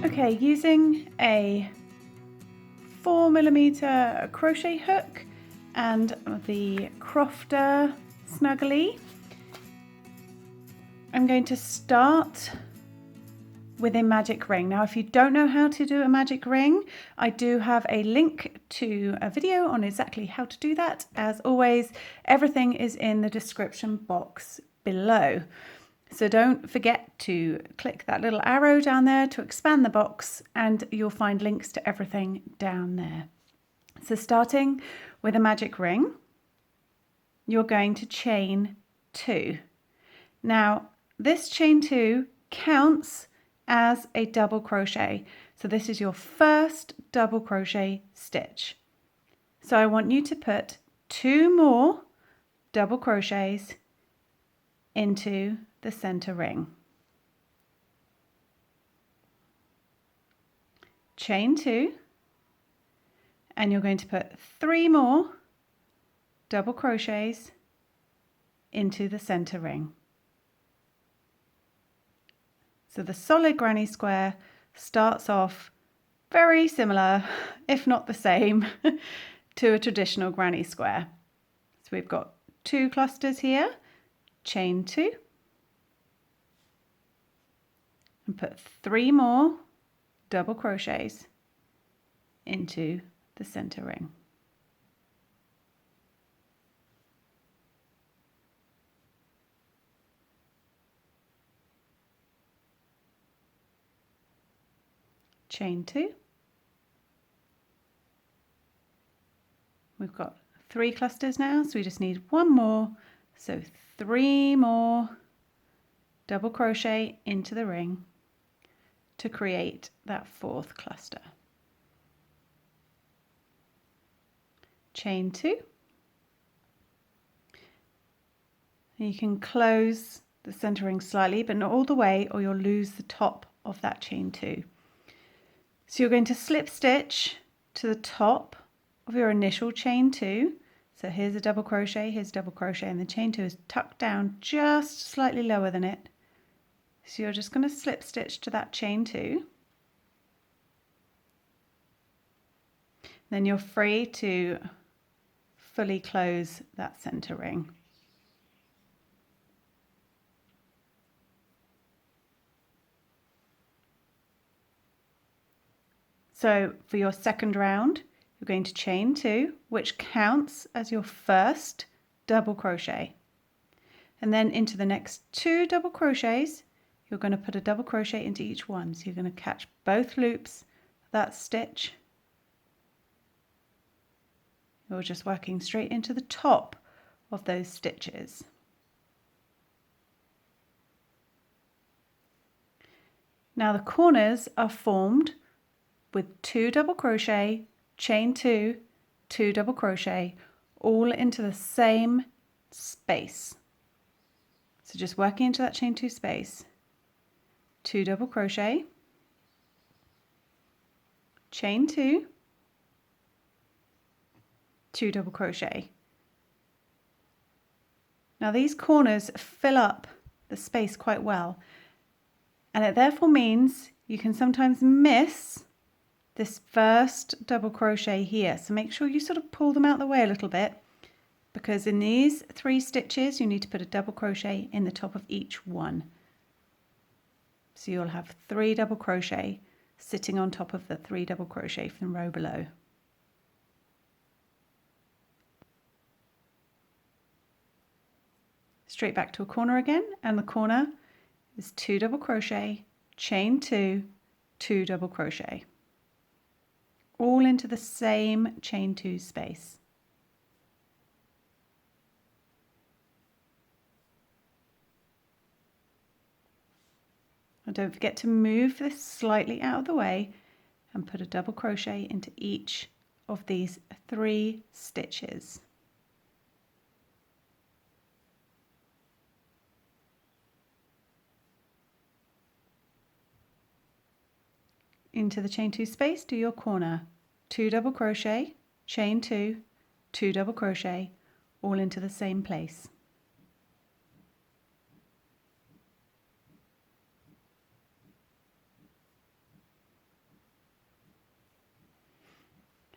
Okay, using a 4mm crochet hook and the Crofter Snuggly, I'm going to start with a magic ring. Now, if you don't know how to do a magic ring, I do have a link to a video on exactly how to do that. As always, everything is in the description box below. So don't forget to click that little arrow down there to expand the box, and you'll find links to everything down there. So starting with a magic ring, you're going to chain 2. Now, this chain 2 counts as a double crochet. So this is your first double crochet stitch. So I want you to put 2 more double crochets into the center ring. Chain 2, and you're going to put 3 more double crochets into the center ring. So the solid granny square starts off very similar, if not the same, to a traditional granny square. So we've got 2 clusters here, chain 2, and put 3 more double crochets into the center ring. Chain 2. We've got 3 clusters now, so we just need 1 more. So 3 more double crochet into the ring to create that 4th cluster. Chain 2. You can close the center ring slightly, but not all the way, or you'll lose the top of that chain 2. So you're going to slip stitch to the top of your initial chain 2. So here's a double crochet, here's a double crochet, and the chain 2 is tucked down just slightly lower than it. So you're just going to slip stitch to that chain 2. Then you're free to fully close that center ring. So for your second round, you're going to chain 2, which counts as your first double crochet. And then into the next 2 double crochets, you're going to put a double crochet into each one. So you're going to catch both loops of that stitch. You're just working straight into the top of those stitches. Now the corners are formed with 2 double crochet, chain 2, 2 double crochet, all into the same space. So just working into that chain 2 space, 2 double crochet, chain 2, 2 double crochet. Now these corners fill up the space quite well, and it therefore means you can sometimes miss this first double crochet here. So make sure you sort of pull them out the way a little bit, because in these 3 stitches you need to put a double crochet in the top of each one. So you'll have 3 double crochet sitting on top of the 3 double crochet from the row below. Straight back to a corner again, and the corner is 2 double crochet, chain 2, 2 double crochet, all into the same chain 2 space. And don't forget to move this slightly out of the way and put a double crochet into each of these 3 stitches. Into the chain 2 space, do your corner, 2 double crochet, chain 2, 2 double crochet, all into the same place.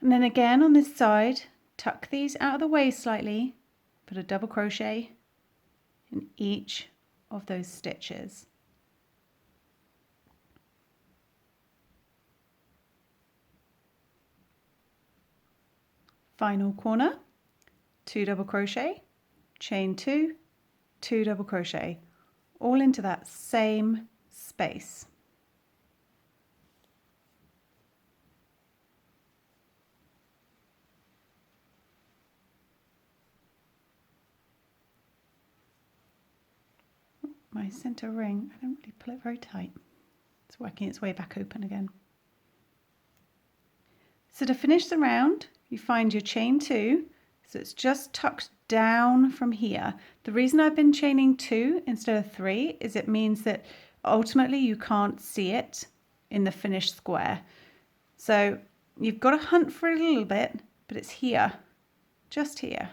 And then again on this side, tuck these out of the way slightly, put a double crochet in each of those stitches. Final corner, 2 double crochet, chain 2, 2 double crochet, all into that same space. My center ring, I don't really pull it very tight. It's working its way back open again. So to finish the round, you find your chain 2, so it's just tucked down from here. The reason I've been chaining 2 instead of 3 is it means that ultimately you can't see it in the finished square. So you've got to hunt for it a little bit, but it's here, just here.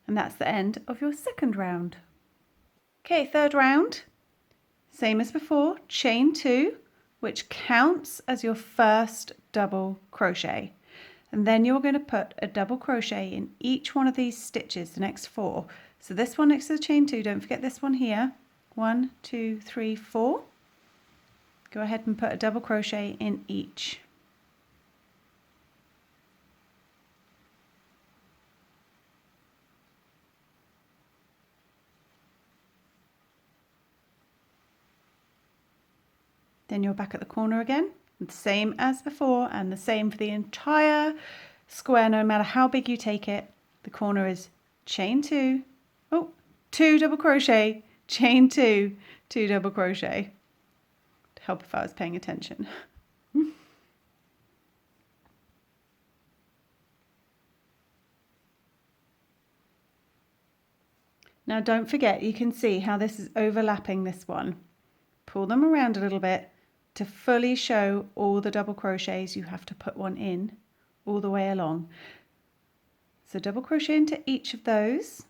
And that's the end of your second round. Okay, third round, same as before, chain 2, which counts as your first double crochet. And then you're going to put a double crochet in each one of these stitches, the next 4. So this one next to the chain 2, don't forget this one here. 1, 2, 3, 4. Go ahead and put a double crochet in each. Then you're back at the corner again, the same as before, and the same for the entire square. No matter how big you take it, the corner is chain 2, 2 double crochet, chain 2, 2 double crochet. To help if I was paying attention. Now don't forget, you can see how this is overlapping this one. Pull them around a little bit to fully show all the double crochets. You have to put one in all the way along. So double crochet into each of those.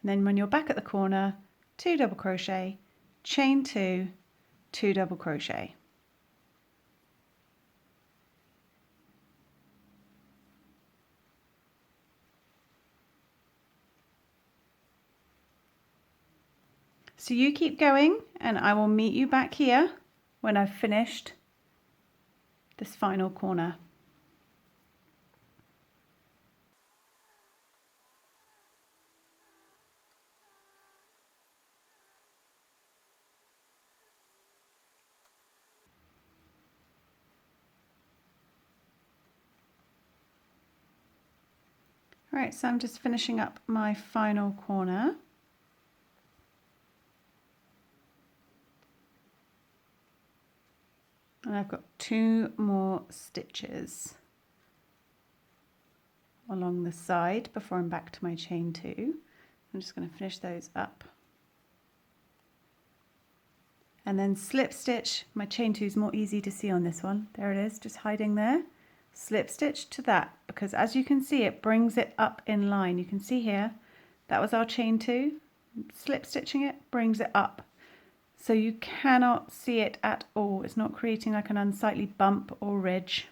And then when you're back at the corner, 2 double crochet, chain 2, 2 double crochet. So you keep going and I will meet you back here when I've finished this final corner. All right, so I'm just finishing up my final corner. And I've got 2 more stitches along the side before I'm back to my chain 2. I'm just going to finish those up. And then slip stitch. My chain 2 is more easy to see on this one. There it is, just hiding there. Slip stitch to that, because as you can see, it brings it up in line. You can see here, that was our chain 2. Slip stitching it brings it up. So you cannot see it at all. It's not creating like an unsightly bump or ridge.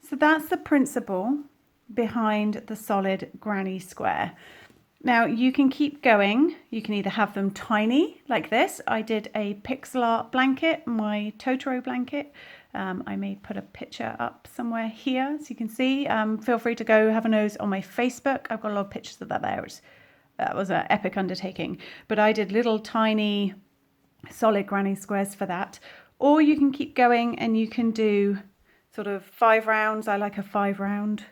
So that's the principle behind the solid granny square. Now you can keep going. You can either have them tiny like this. I did a pixel art blanket, my Totoro blanket. I may put a picture up somewhere here so you can see. Feel free to go have a nose on my Facebook. I've got a lot of pictures of that there. That was an epic undertaking. But I did little tiny solid granny squares for that. Or you can keep going and you can do sort of 5 rounds. I like a 5 round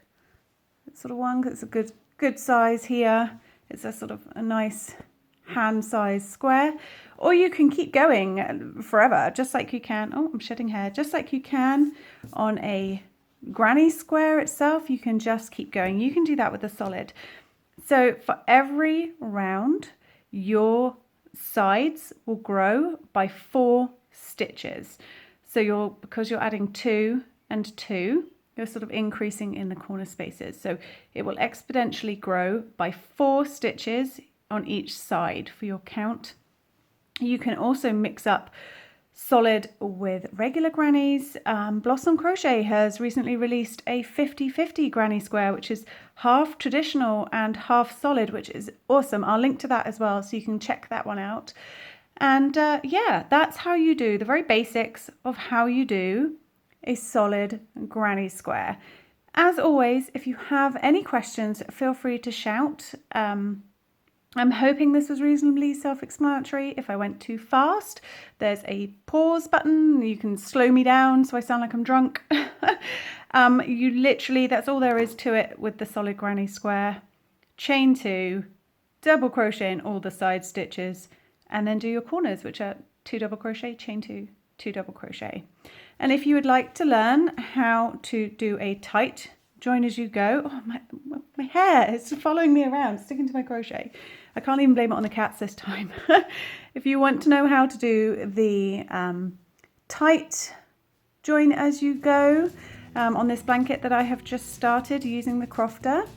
sort of one because it's a good size here. It's a sort of a nice hand-sized square. Or you can keep going forever, just like you can. Oh, I'm shedding hair. Just like you can on a granny square itself, you can just keep going. You can do that with the solid. So for every round, your sides will grow by 4 stitches. So because you're adding 2 and 2, you're sort of increasing in the corner spaces. So it will exponentially grow by 4 stitches on each side for your count. You can also mix up solid with regular grannies. Blossom Crochet has recently released a 50-50 granny square, which is half traditional and half solid, which is awesome. I'll link to that as well, so you can check that one out. And yeah, that's how you do the very basics of how you do a solid granny square. As always, if you have any questions, feel free to shout. I'm hoping this was reasonably self-explanatory. If I went too fast, there's a pause button. You can slow me down so I sound like I'm drunk. You literally, that's all there is to it with the solid granny square. Chain 2, double crochet in all the side stitches, and then do your corners, which are 2 double crochet, chain 2, 2 double crochet. And if you would like to learn how to do a tight join as you go, oh, my hair is following me around, sticking to my crochet. I can't even blame it on the cats this time. If you want to know how to do the tight join as you go on this blanket that I have just started using the crofter,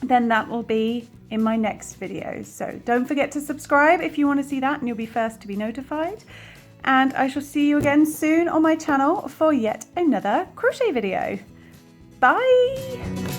then that will be in my next video. So don't forget to subscribe if you want to see that, and you'll be first to be notified. And I shall see you again soon on my channel for yet another crochet video. Bye!